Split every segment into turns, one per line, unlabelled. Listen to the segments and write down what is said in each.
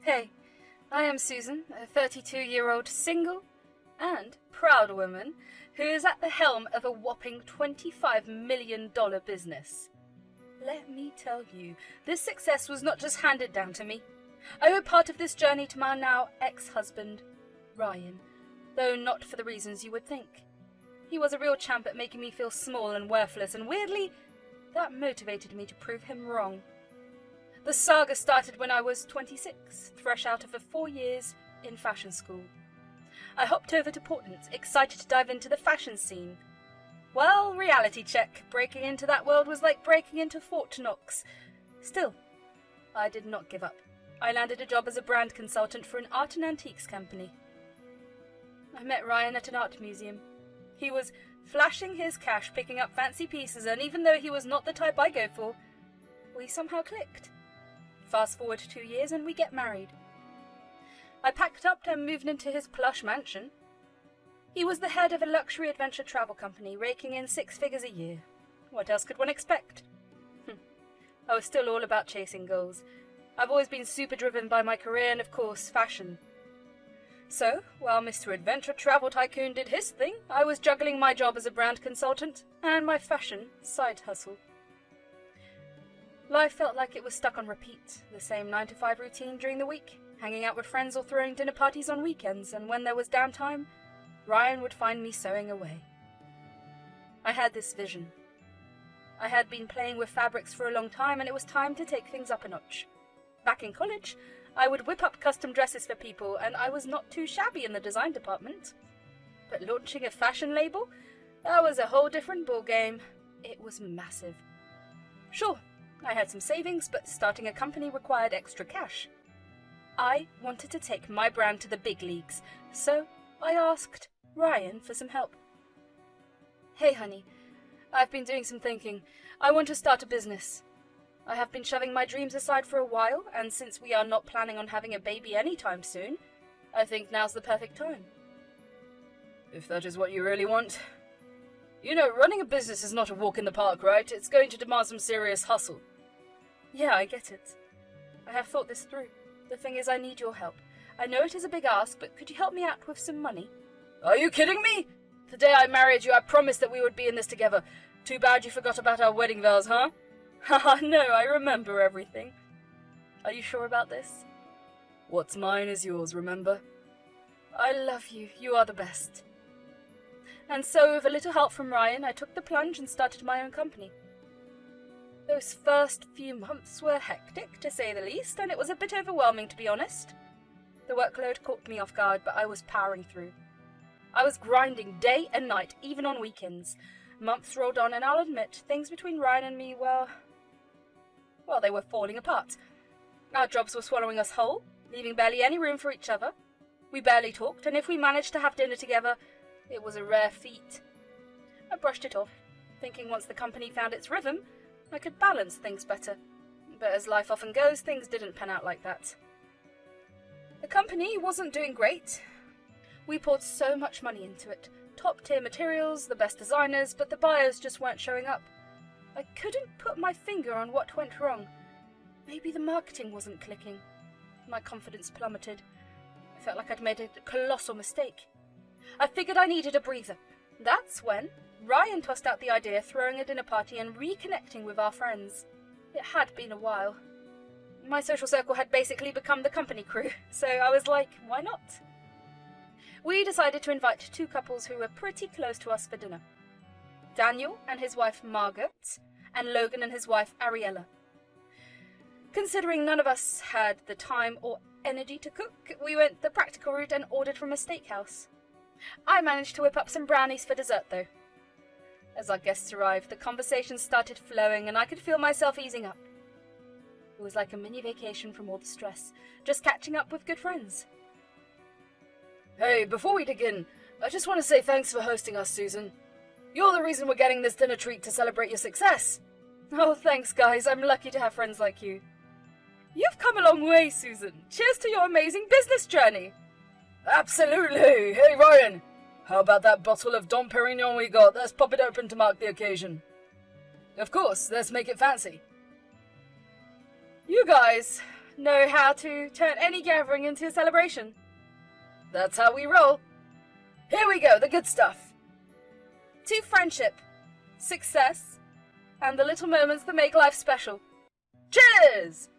Hey, I am Susan, a 32-year-old single and proud woman who is at the helm of a whopping $25 million business. Let me tell you, this success was not just handed down to me. I owe part of this journey to my now ex-husband, Ryan, though not for the reasons you would think. He was a real champ at making me feel small and worthless, and weirdly, that motivated me to prove him wrong. The saga started when I was 26, fresh out of 4 years in fashion school. I hopped over to Portland, excited to dive into the fashion scene. Well, reality check. Breaking into that world was like breaking into Fort Knox. Still, I did not give up. I landed a job as a brand consultant for an art and antiques company. I met Ryan at an art museum. He was flashing his cash, picking up fancy pieces, and even though he was not the type I go for, we somehow clicked. Fast forward 2 years and we get married. I packed up and moved into his plush mansion. He was the head of a luxury adventure travel company, raking in 6 figures a year. What else could one expect? I was still all about chasing goals. I've always been super driven by my career and, of course, fashion. So, while Mr. Adventure Travel Tycoon did his thing, I was juggling my job as a brand consultant and my fashion side hustle. Life felt like it was stuck on repeat, the same 9-to-5 routine during the week, hanging out with friends or throwing dinner parties on weekends, and when there was downtime, Ryan would find me sewing away. I had this vision. I had been playing with fabrics for a long time, and it was time to take things up a notch. Back in college, I would whip up custom dresses for people, and I was not too shabby in the design department. But launching a fashion label? That was a whole different ballgame. It was massive. Sure, I had some savings, but starting a company required extra cash. I wanted to take my brand to the big leagues, so I asked Ryan for some help. Hey honey, I've been doing some thinking. I want to start a business. I have been shoving my dreams aside for a while, and since we are not planning on having a baby anytime soon, I think now's the perfect time. If that is what you really want. You know, running a business is not a walk in the park, right? It's going to demand some serious hustle. Yeah, I get it. I have thought this through. The thing is, I need your help. I know it is a big ask, but could you help me out with some money? Are you kidding me? The day I married you, I promised that we would be in this together. Too bad you forgot about our wedding vows, huh? Haha, no, I remember everything. Are you sure about this? What's mine is yours, remember? I love you. You are the best. And so, with a little help from Ryan, I took the plunge and started my own company. Those first few months were hectic, to say the least, and it was a bit overwhelming, to be honest. The workload caught me off guard, but I was powering through. I was grinding day and night, even on weekends. Months rolled on, and I'll admit, things between Ryan and me were... well, they were falling apart. Our jobs were swallowing us whole, leaving barely any room for each other. We barely talked, and if we managed to have dinner together, it was a rare feat. I brushed it off, thinking once the company found its rhythm, I could balance things better. But as life often goes, things didn't pan out like that. The company wasn't doing great. We poured so much money into it. Top-tier materials, the best designers, but the buyers just weren't showing up. I couldn't put my finger on what went wrong. Maybe the marketing wasn't clicking. My confidence plummeted. I felt like I'd made a colossal mistake. I figured I needed a breather. That's when Ryan tossed out the idea of throwing a dinner party and reconnecting with our friends. It had been a while. My social circle had basically become the company crew, so I was like, why not? We decided to invite 2 couples who were pretty close to us for dinner. Daniel and his wife Margaret, and Logan and his wife Ariella. Considering none of us had the time or energy to cook, we went the practical route and ordered from a steakhouse. I managed to whip up some brownies for dessert, though. As our guests arrived, the conversation started flowing, and I could feel myself easing up. It was like a mini vacation from all the stress, just catching up with good friends. Hey, before we dig in, I just want to say thanks for hosting us, Susan. You're the reason we're getting this dinner treat to celebrate your success. Oh, thanks, guys. I'm lucky to have friends like you. You've come a long way, Susan. Cheers to your amazing business journey. Absolutely. Hey, Ryan. How about that bottle of Dom Perignon we got? Let's pop it open to mark the occasion. Of course. Let's make it fancy. You guys, know how to turn any gathering into a celebration. That's how we roll. Here we go, the good stuff. To friendship, success, and the little moments that make life special. Cheers!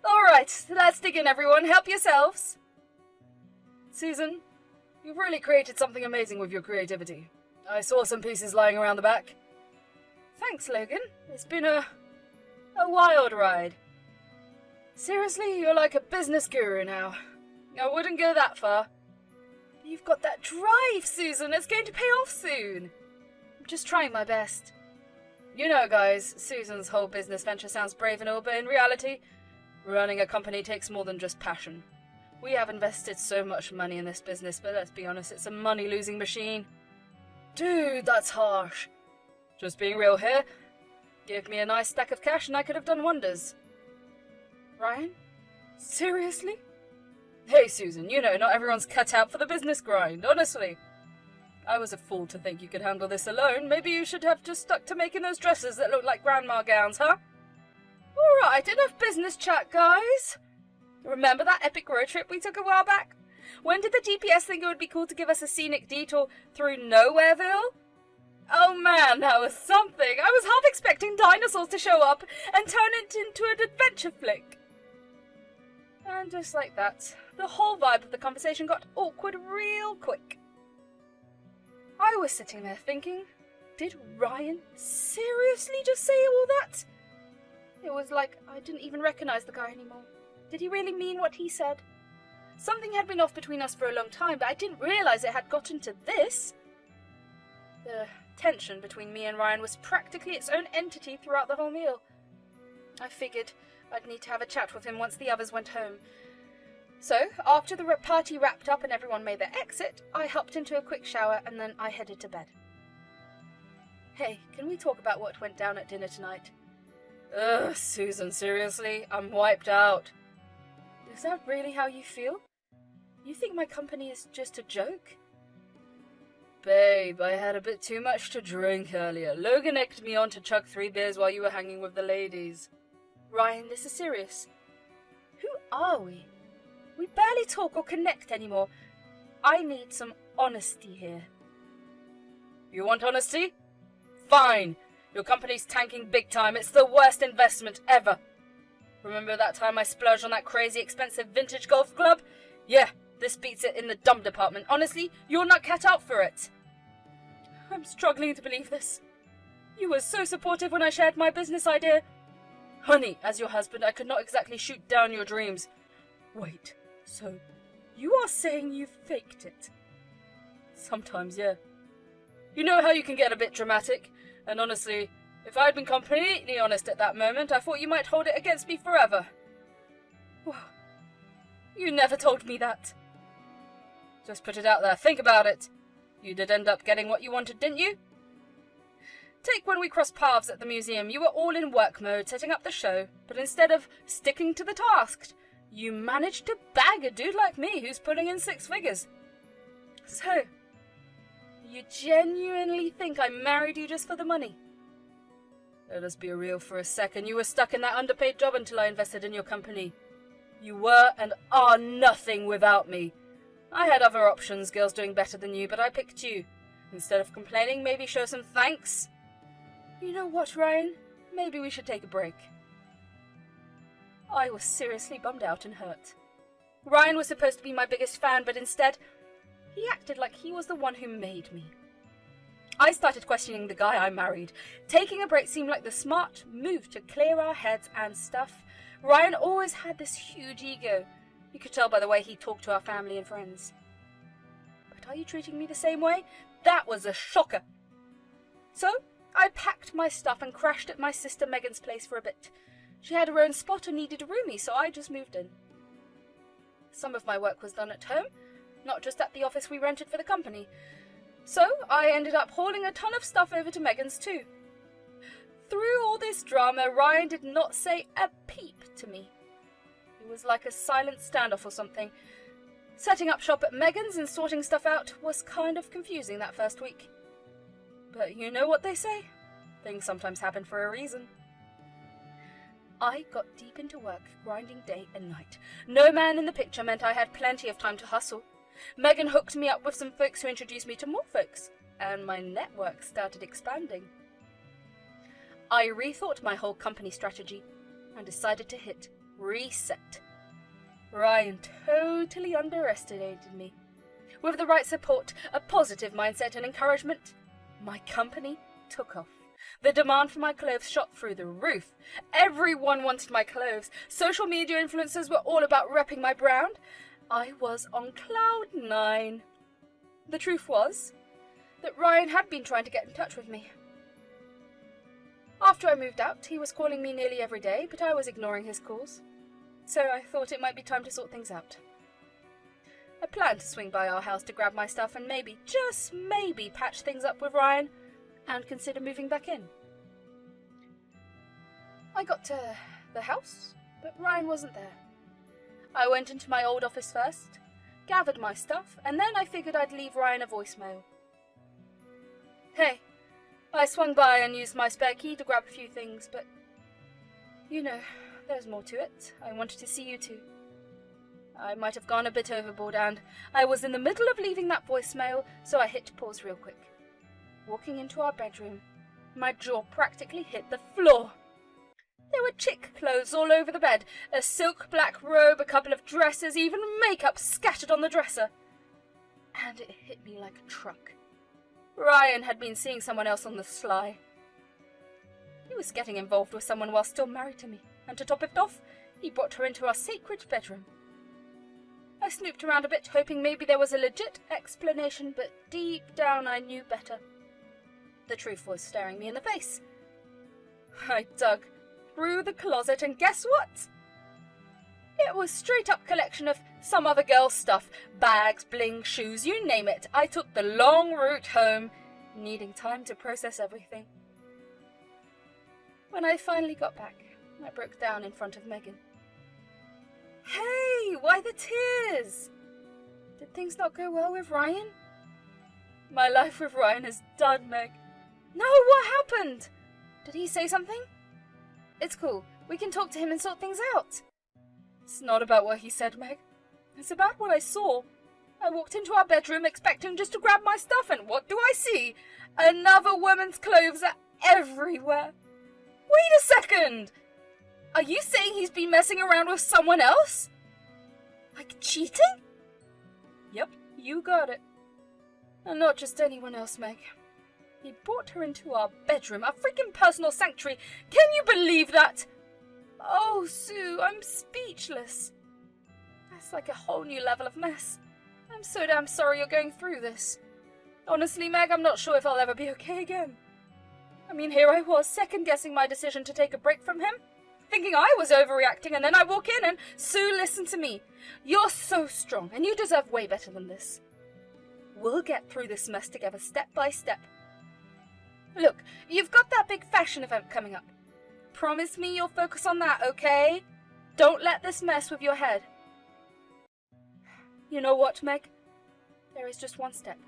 Alright, let's dig in, everyone. Help yourselves. Susan, you've really created something amazing with your creativity. I saw some pieces lying around the back. Thanks, Logan. It's been a wild ride. Seriously, you're like a business guru now. I wouldn't go that far. You've got that drive, Susan. It's going to pay off soon. I'm just trying my best. You know, guys, Susan's whole business venture sounds brave and all, but in reality, running a company takes more than just passion. We have invested so much money in this business, but let's be honest, it's a money-losing machine. Dude, that's harsh. Just being real here. Give me a nice stack of cash and I could have done wonders. Ryan? Seriously? Hey, Susan, you know, not everyone's cut out for the business grind, honestly. I was a fool to think you could handle this alone. Maybe you should have just stuck to making those dresses that look like grandma gowns, huh? Alright, enough business chat, guys. Remember that epic road trip we took a while back? When did the GPS think it would be cool to give us a scenic detour through Nowhereville? Oh man, that was something. I was half expecting dinosaurs to show up and turn it into an adventure flick. And just like that, the whole vibe of the conversation got awkward real quick. I was sitting there thinking, did Ryan seriously just say all that? It was like I didn't even recognize the guy anymore. Did he really mean what he said? Something had been off between us for a long time, but I didn't realize it had gotten to this. The tension between me and Ryan was practically its own entity throughout the whole meal. I figured I'd need to have a chat with him once the others went home. So, after the party wrapped up and everyone made their exit, I hopped into a quick shower and then I headed to bed. Hey, can we talk about what went down at dinner tonight? Ugh, Susan, seriously? I'm wiped out. Is that really how you feel? You think my company is just a joke? Babe, I had a bit too much to drink earlier. Logan egged me on to chug 3 beers while you were hanging with the ladies. Ryan, this is serious. Who are we? We barely talk or connect anymore. I need some honesty here. You want honesty? Fine. Your company's tanking big time. It's the worst investment ever. Remember that time I splurged on that crazy expensive vintage golf club? Yeah, this beats it in the dumb department. Honestly, you're not cut out for it. I'm struggling to believe this. You were so supportive when I shared my business idea. Honey, as your husband, I could not exactly shoot down your dreams. Wait, so you are saying you faked it? Sometimes, yeah. You know how you can get a bit dramatic, and honestly, if I'd been completely honest at that moment, I thought you might hold it against me forever. You never told me that. Just put it out there. Think about it. You did end up getting what you wanted, didn't you? Take when we crossed paths at the museum. You were all in work mode, setting up the show, but instead of sticking to the task, you managed to bag a dude like me who's putting in 6 figures. So, you genuinely think I married you just for the money? Let us be real for a second. You were stuck in that underpaid job until I invested in your company. You were and are nothing without me. I had other options, girls doing better than you, but I picked you. Instead of complaining, maybe show some thanks. You know what, Ryan? Maybe we should take a break. I was seriously bummed out and hurt. Ryan was supposed to be my biggest fan, but instead, he acted like he was the one who made me. I started questioning the guy I married. Taking a break seemed like the smart move to clear our heads and stuff. Ryan always had this huge ego. You could tell by the way he talked to our family and friends. But are you treating me the same way? That was a shocker. So, I packed my stuff and crashed at my sister Megan's place for a bit. She had her own spot and needed a roomie, so I just moved in. Some of my work was done at home, not just at the office we rented for the company. So, I ended up hauling a ton of stuff over to Megan's too. Through all this drama, Ryan did not say a peep to me. It was like a silent standoff or something. Setting up shop at Megan's and sorting stuff out was kind of confusing that first week. But you know what they say? Things sometimes happen for a reason. I got deep into work, grinding day and night. No man in the picture meant I had plenty of time to hustle. Megan hooked me up with some folks who introduced me to more folks, and my network started expanding. I rethought my whole company strategy and decided to hit reset. Ryan totally underestimated me. With the right support, a positive mindset and encouragement, my company took off. The demand for my clothes shot through the roof. Everyone wanted my clothes. Social media influencers were all about repping my brand. I was on cloud 9. The truth was that Ryan had been trying to get in touch with me. After I moved out, he was calling me nearly every day, but I was ignoring his calls. So I thought it might be time to sort things out. I planned to swing by our house to grab my stuff and maybe, just maybe, patch things up with Ryan and consider moving back in. I got to the house, but Ryan wasn't there. I went into my old office first, gathered my stuff, and then I figured I'd leave Ryan a voicemail. Hey, I swung by and used my spare key to grab a few things, but you know, there's more to it. I wanted to see you too. I might have gone a bit overboard, and I was in the middle of leaving that voicemail, so I hit pause real quick. Walking into our bedroom, my jaw practically hit the floor. There were chick clothes all over the bed, a silk black robe, a couple of dresses, even makeup scattered on the dresser. And it hit me like a truck. Ryan had been seeing someone else on the sly. He was getting involved with someone while still married to me, and to top it off, he brought her into our sacred bedroom. I snooped around a bit, hoping maybe there was a legit explanation, but deep down I knew better. The truth was staring me in the face. I dug through the closet, and guess what? It was straight up collection of some other girl's stuff. Bags, bling, shoes, you name it. I took the long route home, needing time to process everything. When I finally got back, I broke down in front of Megan. Hey, why the tears? Did things not go well with Ryan? My life with Ryan is done, Meg. No, what happened? Did he say something? It's cool. We can talk to him and sort things out. It's not about what he said, Meg. It's about what I saw. I walked into our bedroom expecting just to grab my stuff, and what do I see? Another woman's clothes are everywhere. Wait a second! Are you saying he's been messing around with someone else? Like cheating? Yep, you got it. And not just anyone else, Meg. He brought her into our bedroom, our freaking personal sanctuary. Can you believe that? Oh, Sue, I'm speechless. That's like a whole new level of mess. I'm so damn sorry you're going through this. Honestly, Meg, I'm not sure if I'll ever be okay again. I mean, here I was, second-guessing my decision to take a break from him, thinking I was overreacting, and then I walk in and, Sue, listen to me. You're so strong, and you deserve way better than this. We'll get through this mess together, step by step. Look, you've got that big fashion event coming up. Promise me you'll focus on that, okay? Don't let this mess with your head. You know what, Meg? There is just one step.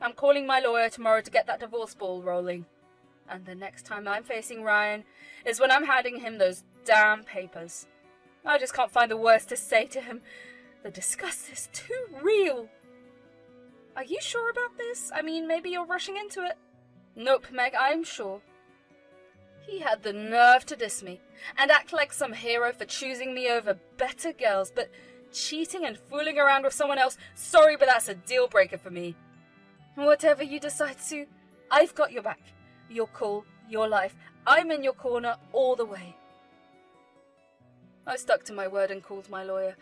I'm calling my lawyer tomorrow to get that divorce ball rolling. And the next time I'm facing Ryan is when I'm handing him those damn papers. I just can't find the words to say to him. The disgust is too real. Are you sure about this? I mean, maybe you're rushing into it. Nope, Meg, I'm sure. He had the nerve to diss me and act like some hero for choosing me over better girls, but cheating and fooling around with someone else, sorry, but that's a deal breaker for me. Whatever you decide, Sue, I've got your back. Your call, your life. I'm in your corner all the way. I stuck to my word and called my lawyer.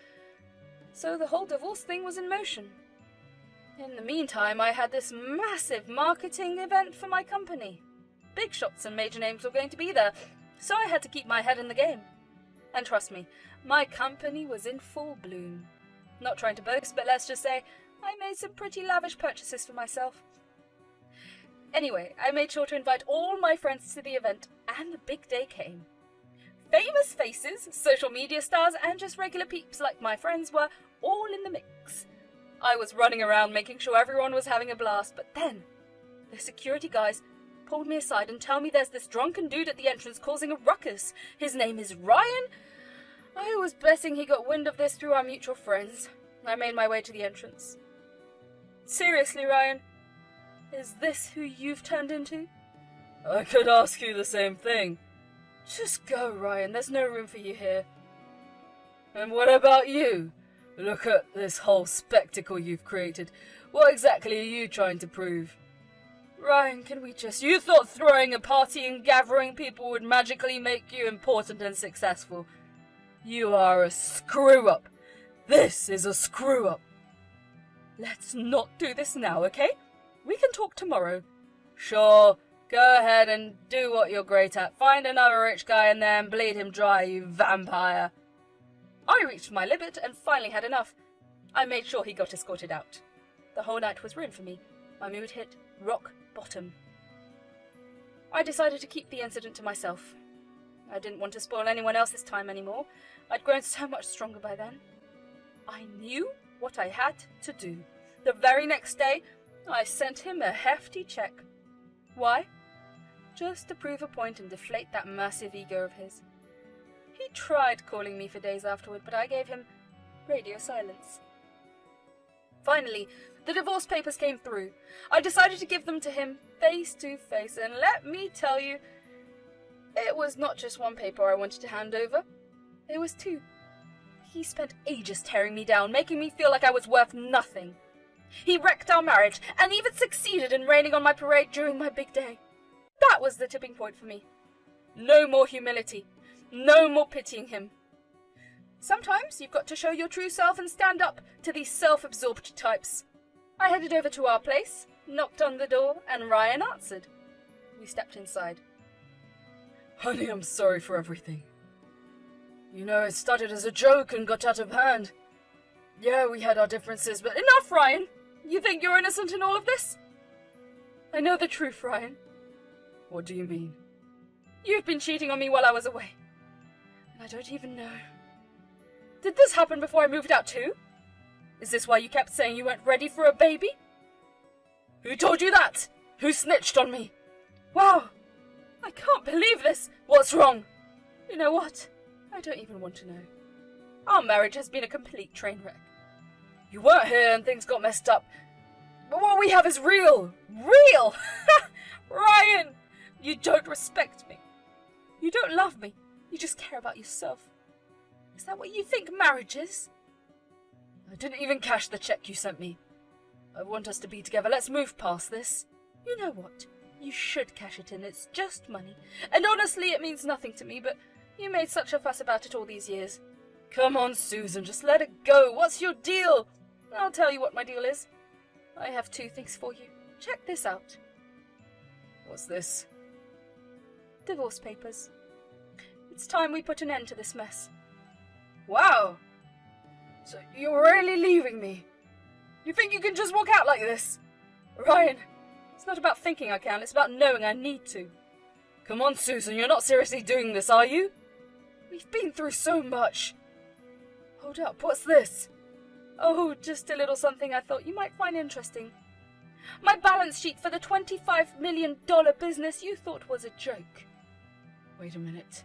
So the whole divorce thing was in motion. In the meantime, I had this massive marketing event for my company. Big shots and major names were going to be there, so I had to keep my head in the game. And trust me, my company was in full bloom. Not trying to boast, but let's just say I made some pretty lavish purchases for myself. Anyway, I made sure to invite all my friends to the event, and the big day came. Famous faces, social media stars, and just regular peeps like my friends were all in the mix. I was running around making sure everyone was having a blast, but then the security guys pulled me aside and tell me there's this drunken dude at the entrance causing a ruckus. His name is Ryan. I was betting he got wind of this through our mutual friends. I made my way to the entrance. Seriously, Ryan, is this who you've turned into? I could ask you the same thing. Just go, Ryan. There's no room for you here. And what about you? Look at this whole spectacle you've created. What exactly are you trying to prove? Ryan, can we just... You thought throwing a party and gathering people would magically make you important and successful. You are a screw-up. This is a screw-up. Let's not do this now, okay? We can talk tomorrow. Sure. Go ahead and do what you're great at. Find another rich guy in there and bleed him dry, you vampire. I reached my limit and finally had enough. I made sure he got escorted out. The whole night was ruined for me. My mood hit rock bottom. I decided to keep the incident to myself. I didn't want to spoil anyone else's time anymore. I'd grown so much stronger by then. I knew what I had to do. The very next day, I sent him a hefty check. Why? Just to prove a point and deflate that massive ego of his. He tried calling me for days afterward, but I gave him radio silence. Finally, the divorce papers came through. I decided to give them to him face to face, and let me tell you, it was not just one paper I wanted to hand over. It was two. He spent ages tearing me down, making me feel like I was worth nothing. He wrecked our marriage, and even succeeded in raining on my parade during my big day. That was the tipping point for me. No more humility. No more pitying him. Sometimes you've got to show your true self and stand up to these self-absorbed types. I headed over to our place, knocked on the door, and Ryan answered. We stepped inside. Honey, I'm sorry for everything. You know, it started as a joke and got out of hand. Yeah, we had our differences, but enough, Ryan! You think you're innocent in all of this? I know the truth, Ryan. What do you mean? You've been cheating on me while I was away. And I don't even know. Did this happen before I moved out too? Is this why you kept saying you weren't ready for a baby? Who told you that? Who snitched on me? Wow! I can't believe this! What's wrong? You know what? I don't even want to know. Our marriage has been a complete train wreck. You weren't here and things got messed up. But what we have is real! Real! Ryan! You don't respect me. You don't love me. You just care about yourself. Is that what you think marriage is? I didn't even cash the check you sent me. I want us to be together. Let's move past this. You know what? You should cash it in. It's just money. And honestly, it means nothing to me, but you made such a fuss about it all these years. Come on, Susan, just let it go. What's your deal? I'll tell you what my deal is. I have two things for you. Check this out. What's this? Divorce papers. It's time we put an end to this mess. Wow! So you're really leaving me? You think you can just walk out like this? Ryan, it's not about thinking I can, it's about knowing I need to. Come on, Susan, you're not seriously doing this, are you? We've been through so much. Hold up, what's this? Oh, just a little something I thought you might find interesting. My balance sheet for the $25 million business you thought was a joke. Wait a minute.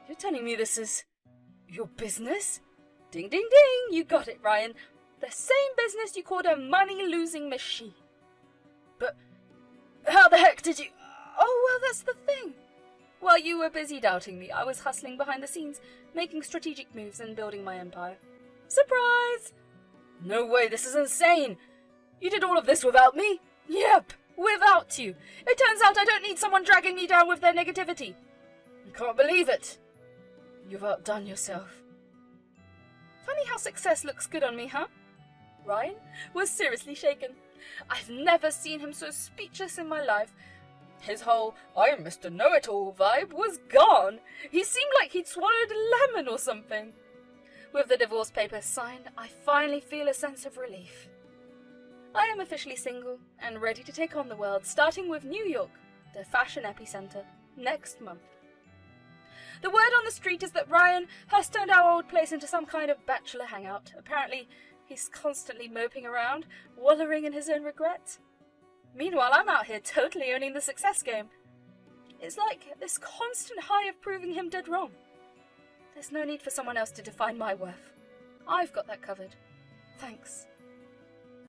You're telling me this is your business? Ding, ding, ding! You got it, Ryan. The same business you called a money-losing machine. But how the heck did you... Oh, well, that's the thing. While you were busy doubting me, I was hustling behind the scenes, making strategic moves and building my empire. Surprise! No way, this is insane! You did all of this without me? Yep, without you. It turns out I don't need someone dragging me down with their negativity. I can't believe it. You've outdone yourself. Funny how success looks good on me, huh? Ryan was seriously shaken. I've never seen him so speechless in my life. His whole I'm Mr. Know-It-All vibe was gone. He seemed like he'd swallowed a lemon or something. With the divorce papers signed, I finally feel a sense of relief. I am officially single and ready to take on the world, starting with New York, the fashion epicenter, next month. The word on the street is that Ryan has turned our old place into some kind of bachelor hangout. Apparently, he's constantly moping around, wallowing in his own regret. Meanwhile, I'm out here totally owning the success game. It's like this constant high of proving him dead wrong. There's no need for someone else to define my worth. I've got that covered. Thanks.